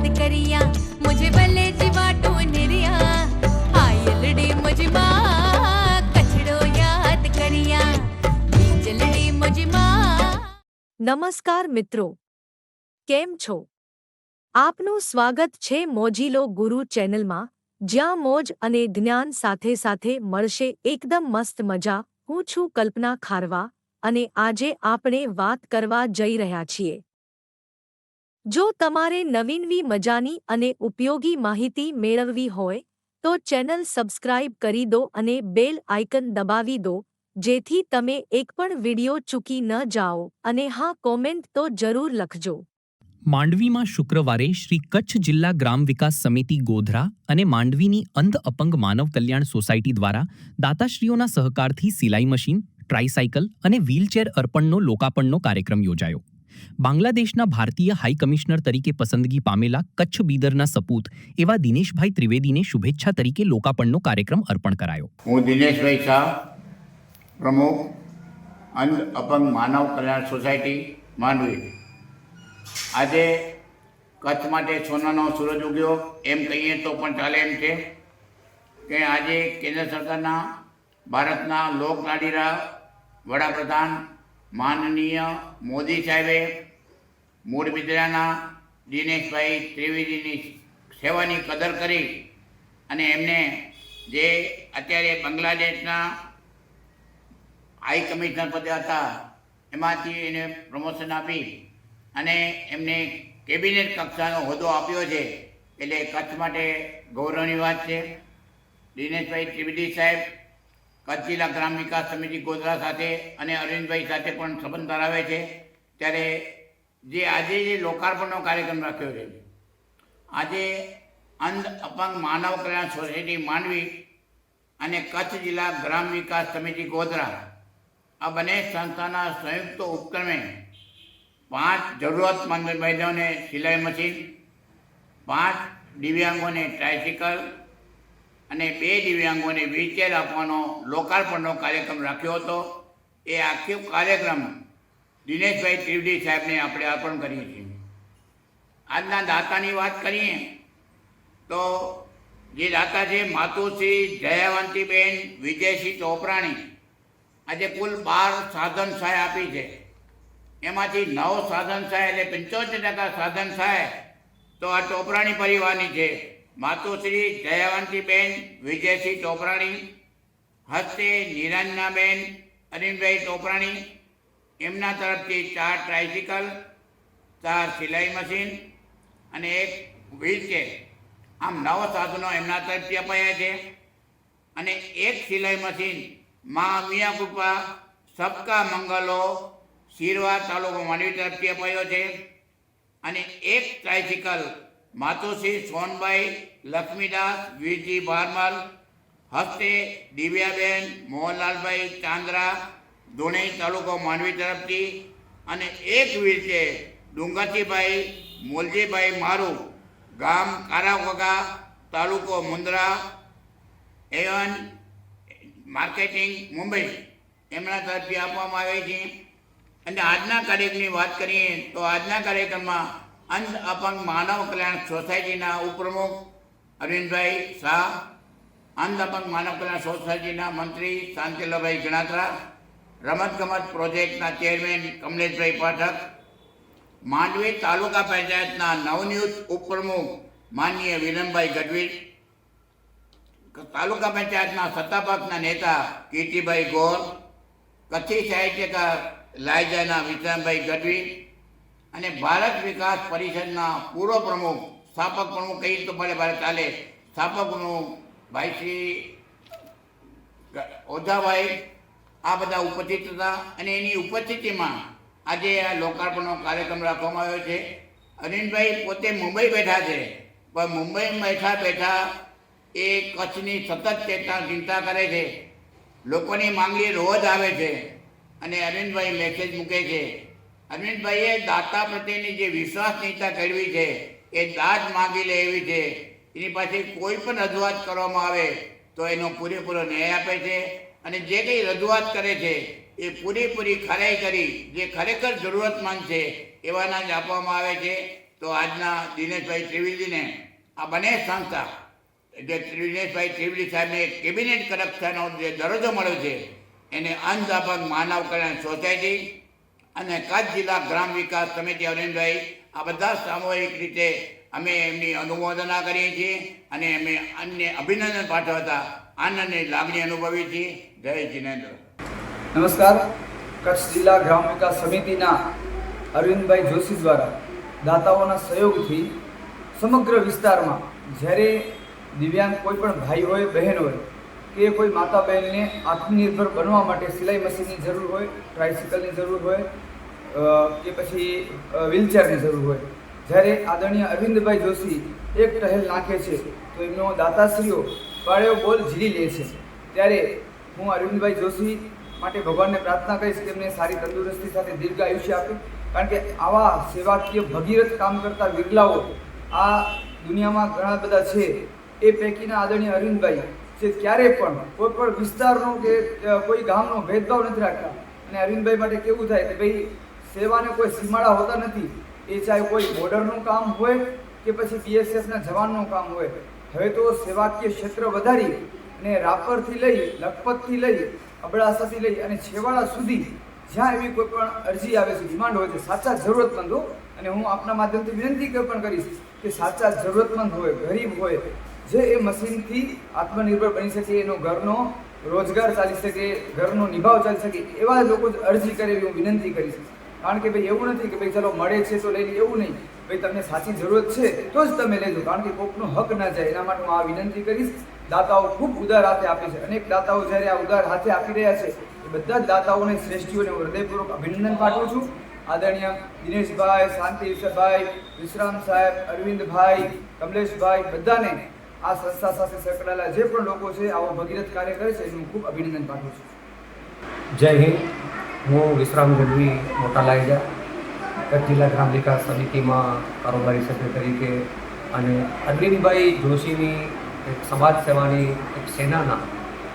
याद करिया मुझे भले जीवाटो निरिया आयलड़ी मुझे माँ कचड़ो याद करिया बीजलड़ी मुझे माँ। નમસ્કાર મિત્રો, કેમ છો? આપનું સ્વાગત છે મોજીલો ગુરુ ચેનલમાં, જ્યાં મોજ અને જ્ઞાન સાથે સાથે મળશે એકદમ મસ્ત મજા. હું છું કલ્પના ખારવા અને આજે આપણે વાત કરવા જઈ રહ્યા છીએ. જો તમારે નવીનવી મજાની અને ઉપયોગી માહિતી મેળવવી હોય તો ચેનલ સબસ્ક્રાઇબ કરી દો અને બેલ આઇકન દબાવી દો, જેથી તમે એક પણ વિડિયો ચૂકી ન જાઓ. અને હા, કોમેન્ટ તો જરૂર લખજો. માંડવીમાં શુક્રવારે શ્રી કચ્છ જિલ્લા ગ્રામ વિકાસ સમિતિ ગોધરા અને માંડવીની અંધ અપંગ માનવ કલ્યાણ સોસાયટી દ્વારા દાતાશ્રીઓના સહકારથી સિલાઈ મશીન, ટ્રાયસાયકલ અને વ્હીલચેર અર્પણનો લોકાર્પણનો કાર્યક્રમ યોજાયો. બાંગ્લાદેશના ભારતીય હાઈ કમિશનર તરીકે પસંદગી પામેલા કચ્છ બીદરના સપૂત એવા દિનેશભાઈ ત્રિવેદીને શુભેચ્છા તરીકે લોકાર્પણનો કાર્યક્રમ અર્પણ કરાયો. હું દિનેશભાઈ શાહ, પ્રમુખ અંધ અપંગ માનવ કલ્યાણ સોસાયટી માંડવી. આજે કચ્છ માટે સોનાનો સૂરજ ઉગ્યો એમ કહીએ તો પણ ચાલે એમ છે કે આજે કેન્દ્ર સરકારના ભારતના લોકલાડીલા વડાપ્રધાન માનનીય મોદી સાહેબે મૂળ બિદડાના દિનેશભાઈ ત્રિવેદીની સેવાની કદર કરી અને એમને જે અત્યારે બાંગ્લાદેશના હાઈ કમિશનર પદે હતા એમાંથી એને પ્રમોશન આપી અને એમને કેબિનેટ કક્ષાનો હોદ્દો આપ્યો છે, એટલે કચ્છ માટે ગૌરવની વાત છે. દિનેશભાઈ ત્રિવેદી સાહેબ કચ્છ જિલ્લા ગ્રામ વિકાસ સમિતિ ગોધરા સાથે અને અરવિંદભાઈ સાથે પણ સંબંધ ધરાવે છે. ત્યારે જે આજે જે લોકાર્પણનો કાર્યક્રમ રાખ્યો છે, આજે અંધ અપંગ માનવ કલ્યાણ સોસાયટી માંડવી અને કચ્છ જિલ્લા ગ્રામ વિકાસ સમિતિ ગોધરા આ બંને સંસ્થાના સંયુક્ત ઉપક્રમે 5 જરૂરતમંદ મહિલાઓને સિલાઈ મશીન, 5 દિવ્યાંગોને ટ્રાયસિકલ અને 2 દિવ્યાંગોને વ્હીલચેર આપવાનો લોકાર્પણનો કાર્યક્રમ રાખ્યો હતો. એ આખો કાર્યક્રમ દિનેશભાઈ ત્રિવેદી સાહેબને આપણે અર્પણ કરીએ છીએ. આજના દાતાની વાત કરીએ તો જે દાતા છે માતુશ્રી જયાવંતીબેન વિજયસિંહ ચોપરાણી. આજે કુલ 12 સાધન સહાય આપી છે. એમાંથી 9 સાધન સહાય એટલે 75% સાધન સહાય તો આ ચોપરાણી પરિવારની છે. માતુશ્રી જયાવંતીબેન વિજયસિંહ ચોપરાણી હસ્તે નિરંજનાબેન અરવિંદભાઈ ચોપરાણી, એમના તરફથી 4 ટ્રાયસિકલ, 4 સિલાઈ મશીન અને 1 વ્હીલચેર, આમ 9 સાધનો એમના તરફથી અપાયા છે. અને 1 સિલાઈ મશીન મા મિયાકૃપા સબકા મંગલો શિરવા તાલુકો માંડવી તરફથી અપાયો છે. અને 1 ટ્રાયસિકલ માતુશ્રી સોનબાઈ લક્ષ્મીદાસ વીરજી ભારમલ હસ્તે દિવ્યાબેન મોહનલાલભાઈ ચાંદ્રા દોણઈ તાલુકો માંડવી તરફથી, અને 1 વ્હીલચેર ડુંગરજીભાઈ મોલજીભાઈ મારું ગામ કારાવગા તાલુકો મુંદ્રા એવન માર્કેટિંગ મુંબઈ એમના તરફથી આપવામાં આવે છે. અને આજના કાર્યક્રમની વાત કરીએ તો આજના કાર્યક્રમમાં અંધ અપંગ માનવ કલ્યાણ સોસાયટીના ઉપપ્રમુખ અરવિંદભાઈ શાહ, અંધ અપંગ માનવ કલ્યાણ સોસાયટીના મંત્રી શાંતિલાલભાઈ ગણાત્રા, રમતગમત પ્રોજેક્ટના ચેરમેન કમલેશભાઈ પાઠક, માંડવી તાલુકા પંચાયતના નવનિયુક્ત ઉપપ્રમુખ માનનીય વિરમભાઈ ગઢવી, તાલુકા પંચાયતના સત્તાપક્ષના નેતા કીર્તિભાઈ ગોર, કચ્છી સાહિત્યકાર લાયજાના વિક્રમભાઈ ગઢવી અને ભારત વિકાસ પરિષદના પૂર્વ પ્રમુખ, સ્થાપક પ્રમુખ કહીએ તો ભલે ભારે ચાલે, સ્થાપક પ્રમુખ ભાઈ શ્રી ઓઝાભાઈ, આ બધા ઉપસ્થિત હતા. અને એની ઉપસ્થિતિમાં આજે આ લોકાર્પણનો કાર્યક્રમ રાખવામાં આવ્યો છે. અરવિંદભાઈ પોતે મુંબઈ બેઠા છે, પણ મુંબઈ બેઠા બેઠા એ કચ્છની સતત ચિંતા કરે છે. લોકોની માંગણી રોજ આવે છે અને અરવિંદભાઈ મેસેજ મૂકે છે. અરવિંદભાઈએ દાતા પ્રત્યેની જે વિશ્વાસનીયતા કેળવી છે એ દાદ માગી લે એવી છે. એની પાસે કોઈ પણ રજૂઆત કરવામાં આવે તો એનો પૂરેપૂરો ન્યાય આપે છે અને જે કંઈ રજૂઆત કરે છે એ પૂરેપૂરી ખરાઈ કરી જે ખરેખર જરૂરતમંદ છે એવાના જ આપવામાં આવે છે. તો આજના દિનેશભાઈ ત્રિવેદીને આ બંને સંસ્થા જે દિનેશભાઈ ત્રિવેદી સાહેબને કેબિનેટ કક્ષાનો જે દરજ્જો મળ્યો છે એને અંધ અપંગ માનવ કલ્યાણ સોસાયટી અને કચ્છ જિલ્લા ગ્રામ વિકાસ સમિતિ અરવિંદભાઈ આ બધા સામૂહિક રીતે અમે એમની અનુમોદના કરીએ છીએ અને અમે અન્ય અભિનંદન પાઠવતા આનંદની લાગણી અનુભવીએ છીએ. જય જિનેન્દ્ર. નમસ્કાર. કચ્છ જિલ્લા ગ્રામ વિકાસ સમિતિના અરવિંદભાઈ જોશી દ્વારા દાતાઓના સહયોગથી સમગ્ર વિસ્તારમાં જ્યારે દિવ્યાંગ કોઈ પણ ભાઈ હોય બહેન હોય કે કોઈ માતા બહેનને આત્મનિર્ભર બનવા માટે સિલાઈ મશીનની જરૂર હોય, ટ્રાયસિકલની જરૂર હોય કે પછી વ્હીલચેરની જરૂર હોય, જ્યારે આદરણીય અરવિંદભાઈ જોશી એક ટહેલ નાખે છે તો એમનો દાતાશ્રીઓ પાળ્યો બોલ ઝીલી લે છે. ત્યારે હું અરવિંદભાઈ જોશી માટે ભગવાનને પ્રાર્થના કરીશ કે એમને સારી તંદુરસ્તી સાથે દીર્ઘ આયુષ્ય આપે, કારણ કે આવા સેવાકીય ભગીરથ કામ કરતા વિરલાઓ આ દુનિયામાં ઘણા બધા છે. એ પૈકીના આદરણીય અરવિંદભાઈ જે ક્યારેય પણ કોઈ પણ વિસ્તારનો કે કોઈ ગામનો ભેદભાવ નથી રાખતા. અને અરવિંદભાઈ માટે કેવું થાય કે ભાઈ સેવાને કોઈ સીમાડા હોતા નથી. એ ચાહે કોઈ બોર્ડરનું કામ હોય કે પછી BSFના જવાનનું કામ હોય. હવે તો સેવાકીય ક્ષેત્ર વધારી અને રાપરથી લઈ લખપતથી લઈ અબડાસાથી લઈ અને છેવાડા સુધી જ્યાં એવી કોઈ પણ અરજી આવે છે, ડિમાન્ડ હોય છે, સાચા જરૂરતમંદ હો, અને હું આપના માધ્યમથી વિનંતી પણ કરીશ કે સાચા જરૂરતમંદ હોય, ગરીબ હોય, જે એ મશીનથી આત્મનિર્ભર બની શકે, એનો ઘરનો રોજગાર ચાલી શકે, ઘરનો નિભાવ ચાલી શકે, એવા લોકો જ અરજી કરે એવી હું વિનંતી કરીશ. કારણ કે ભાઈ એવું નથી કે ભાઈ ચલો મળે છે તો લઈ લે, એવું નહીં. ભાઈ તમને સાચી જરૂરત છે તો જ તમે લેજો, કારણ કે કોકનો હક ના જાય. એના માટે હું આ વિનંતી કરીશ. દાતાઓ ખૂબ ઉદાર હાથે આપે છે. અનેક દાતાઓ જ્યારે આ ઉદાર હાથે આપી રહ્યા છે એ બધા જ દાતાઓને, શ્રેષ્ઠીઓને હું હૃદયપૂર્વક અભિનંદન પાઠવું છું. આદરણીય દિનેશભાઈ, શાંતિભાઈ, વિશ્રામ સાહેબ, અરવિંદભાઈ, કમલેશભાઈ, બધાને આ સંસ્થા સાથે સંકળાયેલા જે પણ લોકો છે આવો ભગીરથ કાર્ય કરે છે એનું ખૂબ અભિનંદન પાઠવું છું. જય હિન્દ. હું વિશ્રામ ગઢવી મોટા લાઈજા, કચ્છ જિલ્લા ગ્રામ વિકાસ સમિતિમાં કારોબારી સભ્ય તરીકે અને અરવિંદભાઈ જોશીની એક સમાજ સેવાની એક સેનાના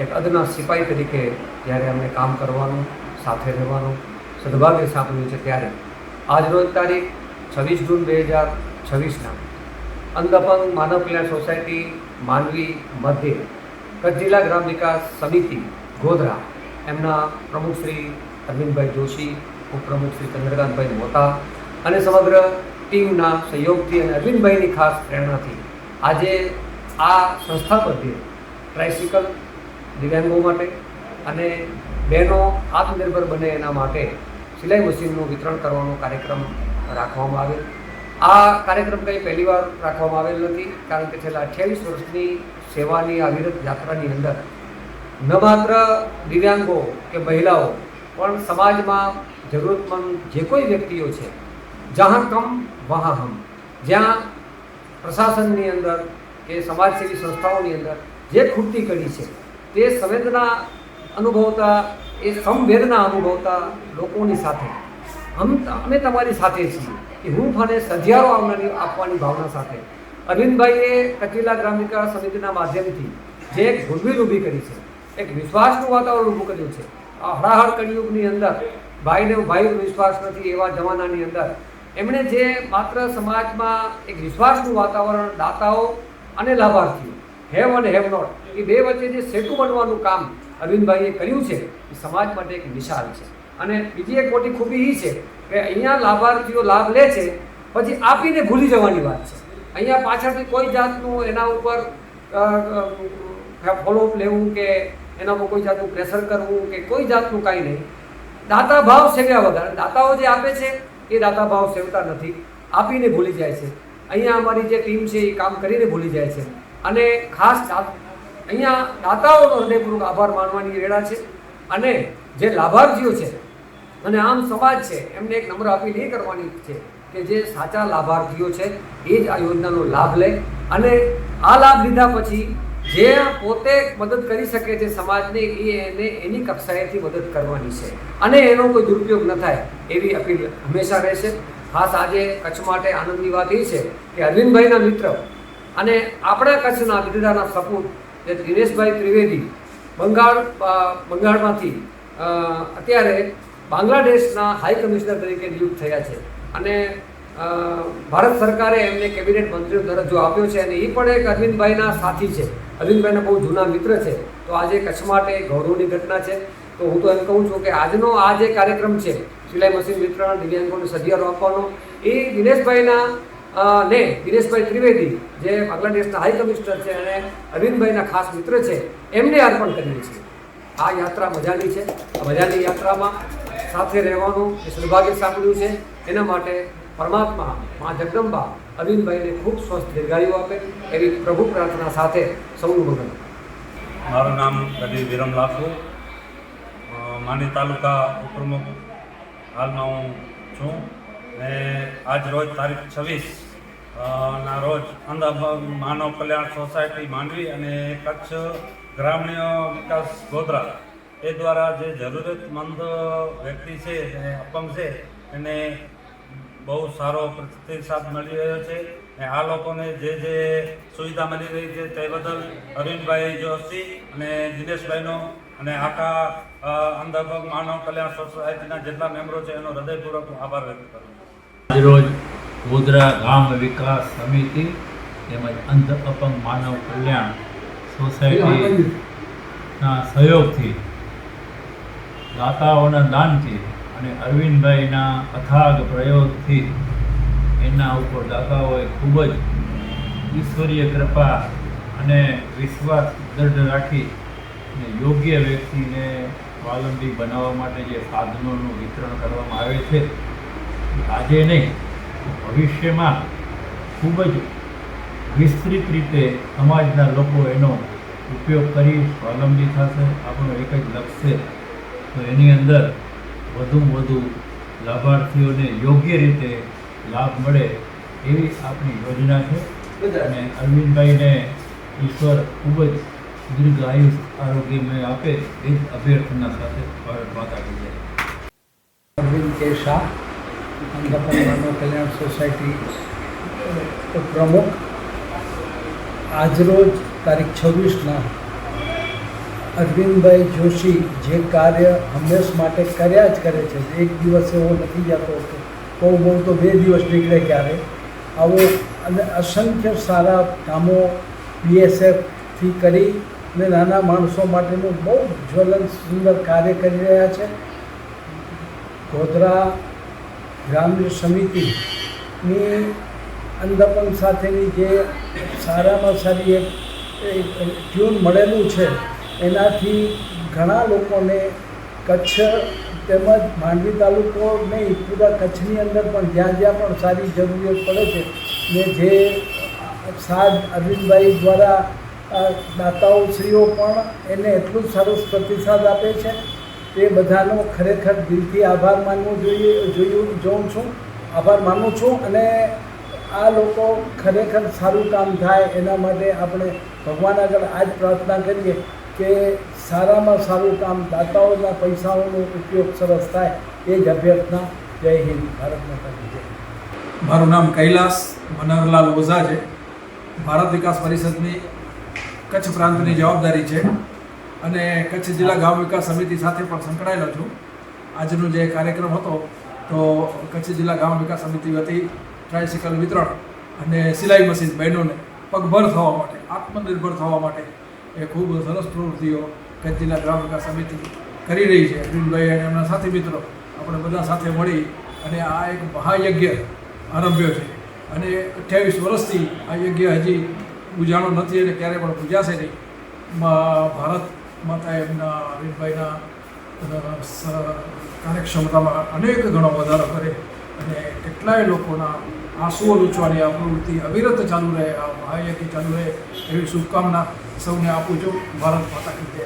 એક અદના સિપાહી તરીકે જ્યારે અમને કામ કરવાનું, સાથે રહેવાનું સદભાગ્ય સાંપડ્યું છે, ત્યારે આજરોજ તારીખ 26 જૂન 2026ના અંધ અપંગ માનવ કલ્યાણ સોસાયટી માંડવી મધ્ય કચ્છ જિલ્લા ગ્રામ વિકાસ સમિતિ ગોધરા એમના પ્રમુખ શ્રી અરવિંદભાઈ જોશી, ઉપપ્રમુખ શ્રી ચંદ્રકાંતભાઈ મોટા અને સમગ્ર ટીમના સહયોગથી અને અરવિંદભાઈની ખાસ પ્રેરણાથી આજે આ સંસ્થા મધ્યે ટ્રાયસિકલ દિવ્યાંગો માટે અને બહેનો આત્મનિર્ભર બને એના માટે સિલાઈ મશીનનું વિતરણ કરવાનો કાર્યક્રમ રાખવામાં આવેલ. આ કાર્યક્રમ કંઈ પહેલીવાર રાખવામાં આવેલ નથી, કારણ કે છેલ્લા 28 વર્ષની સેવાની અવિરત યાત્રાની અંદર ન માત્ર દિવ્યાંગો કે મહિલાઓ પણ સમાજમાં જરૂરતમંદ જે કોઈ વ્યક્તિઓ છે, જહાં કમ વહાં હમ, જ્યાં પ્રશાસનની અંદર કે સમાજસેવી સંસ્થાઓની અંદર જે ખૂટતી કડી છે તે સંવેદના અનુભવતા, એ સંવેદના અનુભવતા લોકોની સાથે અમે તમારી સાથે છીએ કે હું ફાને સધિયારો આપવાની ભાવના સાથે અરવિંદભાઈએ કચ્છ જિલ્લા ગ્રામ વિકાસ સમિતિના માધ્યમથી જે એક ગુડવિલ ઊભી કરી છે, એક વિશ્વાસનું વાતાવરણ ઊભું કર્યું છે. આ હળાહળ કળિયુગની અંદર ભાઈને વિશ્વાસ નથી એવા જમાનાની અંદર એમણે જે માત્ર સમાજમાં એક વિશ્વાસનું વાતાવરણ, દાતાઓ અને લાભાર્થીઓ, હેવ અને હેવ નોટ, એ બે વચ્ચે જે સેતુ બનવાનું કામ અરવિંદભાઈએ કર્યું છે એ સમાજ માટે એક મિસાલ છે. અને બીજી એક મોટી ખૂબી એ છે કે અહીંયા લાભાર્થીઓ લાભ લે છે પછી આપીને ભૂલી જવાની વાત છે. અહીંયા પાછળથી કોઈ જાતનું એના ઉપર ફોલોઅપ લેવું કે એના પર કોઈ જાતનું પ્રેશર કરવું કે કોઈ જાતનું કાંઈ નહીં. દાતા ભાવ સેવ્યા વગર, દાતાઓ જે આપે છે એ દાતા ભાવ સેવતા નથી, આપીને ભૂલી જાય છે. અહીંયા અમારી જે ટીમ છે એ કામ કરીને ભૂલી જાય છે. અને ખાસ અહીંયા દાતાઓનો હૃદયપૂર્વક આભાર માનવાની વેળા છે. અને જે લાભાર્થીઓ છે અને આમ સમાજ છે એમને એક નમ્ર અપીલ એ કરવાની છે કે જે સાચા લાભાર્થીઓ છે એ જ આ યોજનાનો લાભ લે અને આ લાભ લીધા પછી જે પોતે મદદ કરી શકે છે સમાજને, એને એની કક્ષાએથી મદદ કરવાની છે અને એનો કોઈ દુરુપયોગ ન થાય એવી અપીલ હંમેશા રહેશે. ખાસ આજે કચ્છ માટે આનંદની વાત એ છે કે અરવિંદભાઈના મિત્ર અને આપણા કચ્છના બિરદાના સપૂત જે દિનેશભાઈ ત્રિવેદી બંગાળમાંથી અત્યારે બાંગ્લાદેશના હાઈ કમિશનર તરીકે નિયુક્ત થયા છે અને ભારત સરકારે એમને કેબિનેટ મંત્રીનો દરજ્જો આપ્યો છે અને એ પણ એક અરવિંદભાઈના સાથી છે, અરવિંદભાઈના બહુ જૂના મિત્ર છે. તો આજે કચ્છ માટે ગૌરવની ઘટના છે. તો હું તો એમ કહું છું કે આજનો આ જે કાર્યક્રમ છે સિલાઈ મશીન વિતરણ, દિવ્યાંગોને સધિયારો આપવાનો, એ દિનેશભાઈ ત્રિવેદી જે બાંગ્લાદેશના હાઈ કમિશનર છે અને અરવિંદભાઈના ખાસ મિત્ર છે, એમને અર્પણ કરીએ છીએ. આ યાત્રા મજાની છે. આ મજાની યાત્રામાં સાથે રહેવાનું એ સદભાગ્ય સાંભળ્યું છે. એના માટે પરમાત્મા મા જગદંબા અરવિંદભાઈને ખૂબ સ્વસ્થ દીર્ઘાયુ આપે એવી પ્રભુ પ્રાર્થના સાથે સૌનું ભગવાન. મારું નામ કદી વિરમ લાખુ, માંડવી તાલુકા ઉપપ્રમુખ હાલમાં હું છું. ને આજ રોજ તારીખ 26 ના રોજ અંધ માનવ કલ્યાણ સોસાયટી માંડવી અને કચ્છ ગ્રામ્ય વિકાસ ગોધરા એ દ્વારા જે જરૂરતમંદ વ્યક્તિ છે અને અપંગ છે એને બહુ સારો પ્રતિસાદ મળી રહ્યો છે. અને આ લોકોને જે સુવિધા મળી રહી છે તે બદલ અરવિંદભાઈ જોશી અને દિનેશભાઈનો અને આખા અંધ અપંગ માનવ કલ્યાણ સોસાયટીના જેટલા મેમ્બરો છે એનો હૃદયપૂર્વક આભાર વ્યક્ત કરું છું. આજરોજ ગોધરા ગામ વિકાસ સમિતિ તેમજ અંધ અપંગ માનવ કલ્યાણ સોસાયટીના સહયોગથી, દાતાઓના દાનથી અને અરવિંદભાઈના અથાગ પ્રયોગથી એના ઉપર દાતાઓએ ખૂબ જ ઈશ્વરીય કૃપા અને વિશ્વાસ દ્રઢ રાખી અને યોગ્ય વ્યક્તિને સ્વાવલંબી બનાવવા માટે જે સાધનોનું વિતરણ કરવામાં આવે છે, આજે નહીં ભવિષ્યમાં ખૂબ જ વિસ્તૃત રીતે સમાજના લોકો એનો ઉપયોગ કરી સ્વાવલંબી થશે. આપણું એક જ લક્ષ્ય છે. તો એની અંદર વધુમાં વધુ લાભાર્થીઓને યોગ્ય રીતે લાભ મળે એવી આપણી યોજના છે. અને અરવિંદભાઈને ઈશ્વર ખૂબ જ દીર્ઘ આયુષ આરોગ્યમય આપે એ જ અભ્યર્થના સાથે ભારત માતા કી જય. અરવિંદ કે શાહ, અંધ અપંગ માનવ કલ્યાણ સોસાયટી પ્રમુખ. આજરોજ તારીખ 26ના અરવિંદભાઈ જોશી જે કાર્ય હંમેશ માટે કર્યા જ કરે છે, એક દિવસ એવો નથી જતો કે બહુ તો 2 દિવસ નીકળે ક્યારે, આવો અને અસંખ્ય સારા કામો BSFથી કરી અને નાના માણસો માટેનું બહુ જ્વલંત સુંદર કાર્ય કરી રહ્યા છે. ગોધરા ગ્રામ્ય સમિતિની અંધ અપંગ સાથેની જે સારામાં સારી એક ટ્યુન મળેલું છે, એનાથી ઘણા લોકોને કચ્છ તેમજ માંડવી તાલુકો નહીં પૂરા કચ્છની અંદર પણ જ્યાં જ્યાં પણ સારી જરૂરિયાત પડે છે ને જે સાદ અરવિંદભાઈ દ્વારા દાતાઓશ્રીઓ પણ એને એટલું જ સરસ પ્રતિસાદ આપે છે. તે બધાનો ખરેખર દિલથી આભાર માનવું જોઉં છું અને આ લોકો ખરેખર સારું કામ થાય એના માટે આપણે ભગવાન આગળ આ જ પ્રાર્થના કરીએ કે સારામાં સારું કામ, દાતાઓના પૈસાઓનો ઉપયોગ સરસ થાય એ જ અભ્યર્થના. જય હિન્દ, ભારત માતા કી જય. મારું નામ કૈલાસ મનહરલાલ ઓઝા છે. ભારત વિકાસ પરિષદની કચ્છ પ્રાંતની જવાબદારી છે અને કચ્છ જિલ્લા ગામ વિકાસ સમિતિ સાથે પણ સંકળાયેલો છું. આજનો જે કાર્યક્રમ હતો તો કચ્છ જિલ્લા ગામ વિકાસ સમિતિ વતી ટ્રાયસિકલ વિતરણ અને સિલાઈ મશીન બહેનોને પગભર થવા માટે, આત્મનિર્ભર થવા માટે એ ખૂબ સરસ પ્રવૃત્તિઓ કચ્છ જિલ્લા ગ્રામ વિકાસ સમિતિ કરી રહી છે. અરવિંદભાઈ અને એમના સાથી મિત્રો આપણે બધા સાથે મળી અને આ એક મહાયજ્ઞ આરંભ્યો છે અને 28 વર્ષથી આ યજ્ઞ હજી પૂજાણો નથી અને ક્યારે પણ પૂજાશે નહીં. ભારત માતા એમના અરવિંદભાઈના કાર્યક્ષમતામાં અનેક ગણો વધારો કરે અને કેટલાય લોકોના આંસુઓ લૂછવાની આ પ્રવૃત્તિ અવિરત ચાલુ રહે, આ મહાયજ્ઞ ચાલુ રહે એવી શુભકામના સૌને આપું છું. ભારત માતા કી જય.